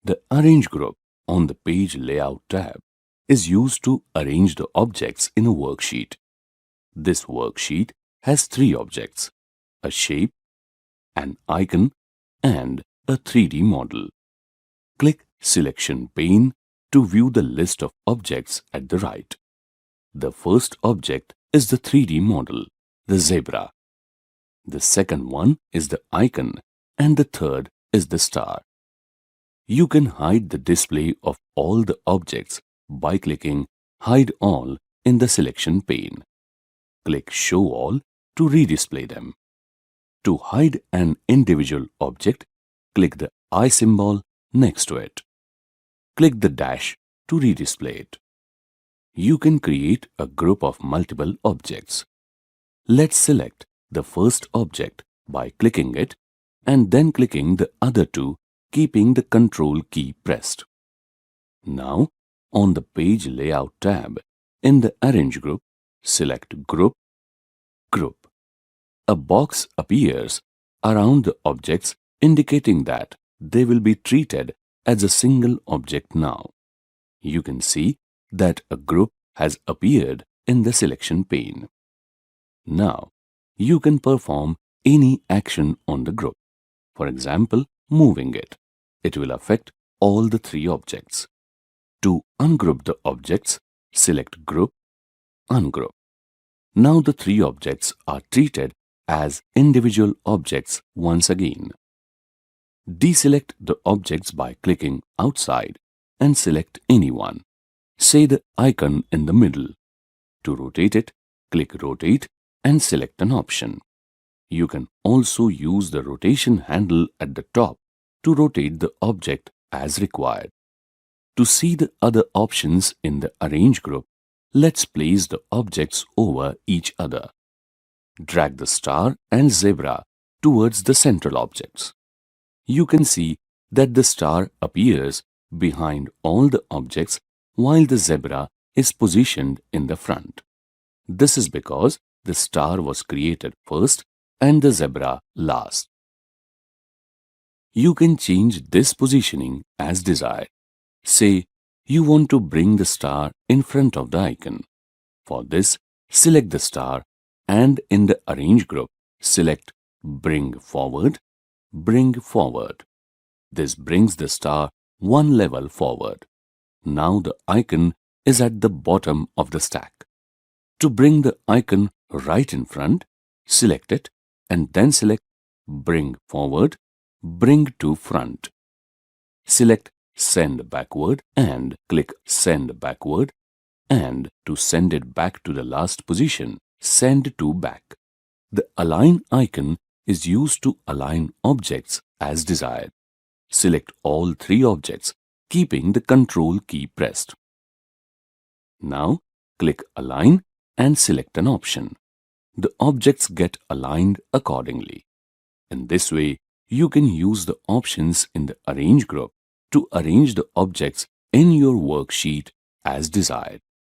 The Arrange group on the Page Layout tab is used to arrange the objects in a worksheet. This worksheet has three objects: a shape, an icon, and a 3D model. Click Selection pane to view the list of objects at the right. The first object is the 3D model, the zebra. The second one is the icon, and the third is the star. You can hide the display of all the objects by clicking Hide All in the Selection pane. Click Show All to redisplay them. To hide an individual object, click the eye symbol next to it. Click the dash to redisplay it. You can create a group of multiple objects. Let's select the first object by clicking it and then clicking the other two, keeping the Control key pressed. Now, on the Page Layout tab, in the Arrange group, select Group, Group. A box appears around the objects indicating that they will be treated as a single object now. You can see that a group has appeared in the Selection pane. Now, you can perform any action on the group. For example, moving it. It will affect all the three objects. To ungroup the objects, select Group, Ungroup. Now the three objects are treated as individual objects once again. Deselect the objects by clicking outside and select any one. Say the icon in the middle. To rotate it, click Rotate and select an option. You can also use the rotation handle at the top to rotate the object as required. To see the other options in the Arrange group, let's place the objects over each other. Drag the star and zebra towards the central objects. You can see that the star appears behind all the objects while the zebra is positioned in the front. This is because the star was created first and the zebra last. You can change this positioning as desired. Say, you want to bring the star in front of the icon. For this, select the star and in the Arrange group, select Bring Forward, Bring Forward. This brings the star one level forward. Now the icon is at the bottom of the stack. To bring the icon right in front, select it and then select Bring Forward, Bring to Front. Select Send Backward and click Send Backward, and to send it back to the last position, Send to Back. The Align icon is used to align objects as desired. Select all three objects, keeping the Control key pressed. Now, click Align and select an option. The objects get aligned accordingly. In this way, you can use the options in the Arrange group to arrange the objects in your worksheet as desired.